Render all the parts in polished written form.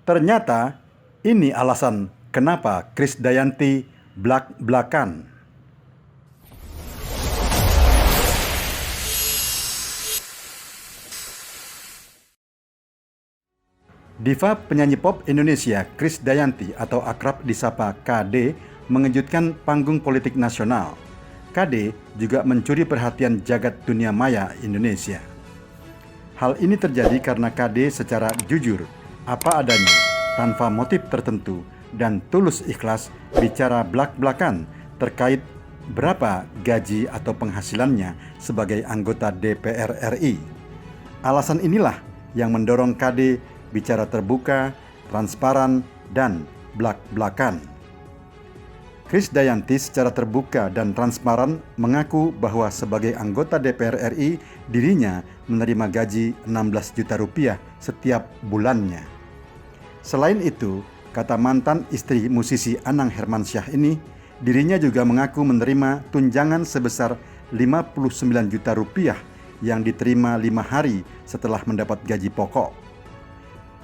Ternyata ini alasan kenapa Krisdayanti blak-blakan. Diva penyanyi pop Indonesia Krisdayanti atau akrab disapa KD mengejutkan panggung politik nasional. KD juga mencuri perhatian jagat dunia maya Indonesia. Hal ini terjadi karena KD secara jujur, apa adanya, tanpa motif tertentu, dan tulus ikhlas bicara blak-blakan terkait berapa gaji atau penghasilannya sebagai anggota DPR RI. Alasan inilah yang mendorong KD bicara terbuka, transparan, dan blak-blakan. Krisdayanti secara terbuka dan transparan mengaku bahwa sebagai anggota DPR RI, dirinya menerima gaji 16 juta rupiah setiap bulannya. Selain itu, kata mantan istri musisi Anang Hermansyah ini, dirinya juga mengaku menerima tunjangan sebesar 59 juta rupiah yang diterima 5 hari setelah mendapat gaji pokok.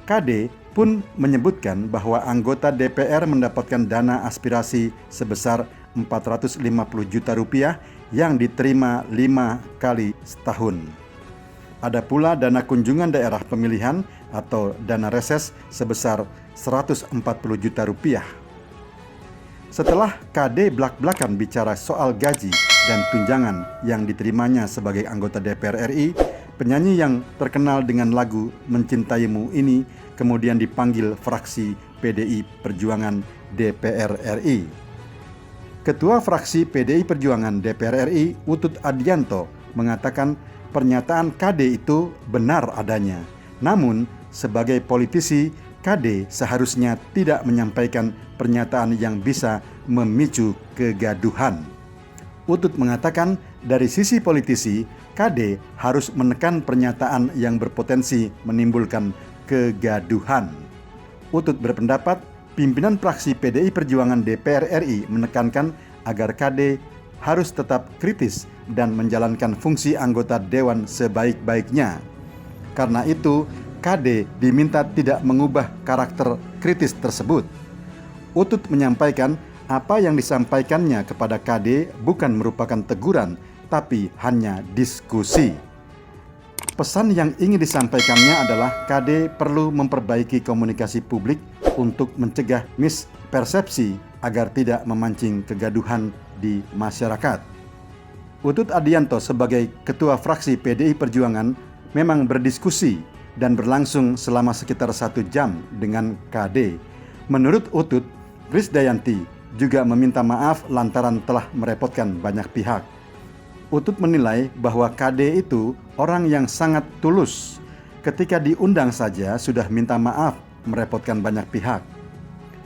KD pun menyebutkan bahwa anggota DPR mendapatkan dana aspirasi sebesar 450 juta rupiah yang diterima 5 kali setahun. Ada pula dana kunjungan daerah pemilihan atau dana reses sebesar 140 juta rupiah. Setelah KD blak-blakan bicara soal gaji dan tunjangan yang diterimanya sebagai anggota DPR RI, penyanyi yang terkenal dengan lagu Mencintaimu ini kemudian dipanggil fraksi PDI Perjuangan DPR RI. Ketua fraksi PDI Perjuangan DPR RI, Utut Adianto, mengatakan pernyataan KD itu benar adanya. Namun, sebagai politisi, KD seharusnya tidak menyampaikan pernyataan yang bisa memicu kegaduhan. Utut mengatakan dari sisi politisi, KD harus menekan pernyataan yang berpotensi menimbulkan kegaduhan. Utut berpendapat pimpinan fraksi PDI Perjuangan DPR RI menekankan agar KD harus tetap kritis dan menjalankan fungsi anggota dewan sebaik-baiknya. Karena itu, KD diminta tidak mengubah karakter kritis tersebut. Utut menyampaikan apa yang disampaikannya kepada KD bukan merupakan teguran, tapi hanya diskusi. Pesan yang ingin disampaikannya adalah KD perlu memperbaiki komunikasi publik untuk mencegah mispersepsi agar tidak memancing kegaduhan di masyarakat. Utut Adianto sebagai ketua fraksi PDI Perjuangan memang berdiskusi dan berlangsung selama sekitar 1 jam dengan KD. Menurut Utut, Krisdayanti juga meminta maaf lantaran telah merepotkan banyak pihak. Utut menilai bahwa KD itu orang yang sangat tulus. Ketika diundang saja sudah minta maaf merepotkan banyak pihak.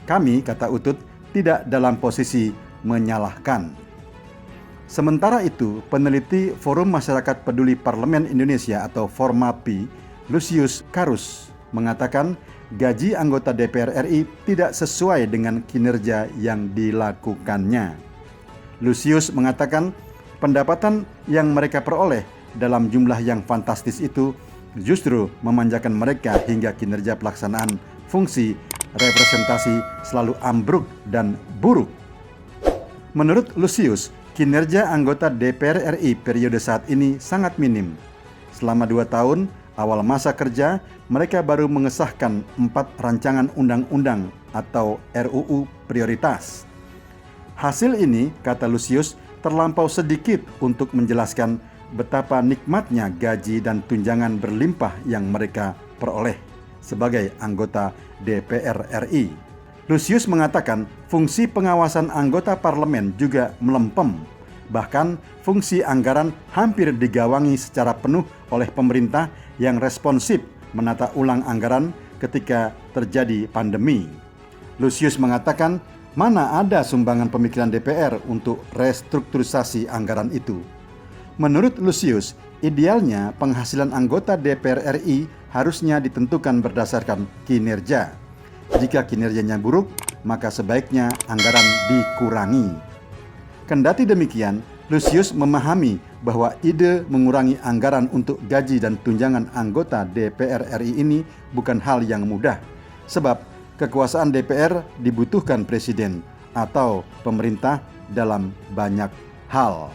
Kami, kata Utut, tidak dalam posisi menyalahkan. Sementara itu, peneliti Forum Masyarakat Peduli Parlemen Indonesia atau Formapi, Lucius Karus, mengatakan gaji anggota DPR RI tidak sesuai dengan kinerja yang dilakukannya. Lucius mengatakan pendapatan yang mereka peroleh dalam jumlah yang fantastis itu justru memanjakan mereka hingga kinerja pelaksanaan fungsi representasi selalu ambruk dan buruk. Menurut Lucius, kinerja anggota DPR RI periode saat ini sangat minim. Selama 2 tahun awal masa kerja, mereka baru mengesahkan 4 rancangan undang-undang atau RUU prioritas. Hasil ini, kata Lucius, terlampau sedikit untuk menjelaskan betapa nikmatnya gaji dan tunjangan berlimpah yang mereka peroleh sebagai anggota DPR RI. Lucius mengatakan fungsi pengawasan anggota parlemen juga melempem. Bahkan fungsi anggaran hampir digawangi secara penuh oleh pemerintah yang responsif menata ulang anggaran ketika terjadi pandemi. Lucius mengatakan mana ada sumbangan pemikiran DPR untuk restrukturisasi anggaran itu. Menurut Lucius, idealnya penghasilan anggota DPR RI harusnya ditentukan berdasarkan kinerja. Jika kinerjanya buruk, maka sebaiknya anggaran dikurangi. Kendati demikian, Lucius memahami bahwa ide mengurangi anggaran untuk gaji dan tunjangan anggota DPR RI ini bukan hal yang mudah. Sebab kekuasaan DPR dibutuhkan presiden atau pemerintah dalam banyak hal.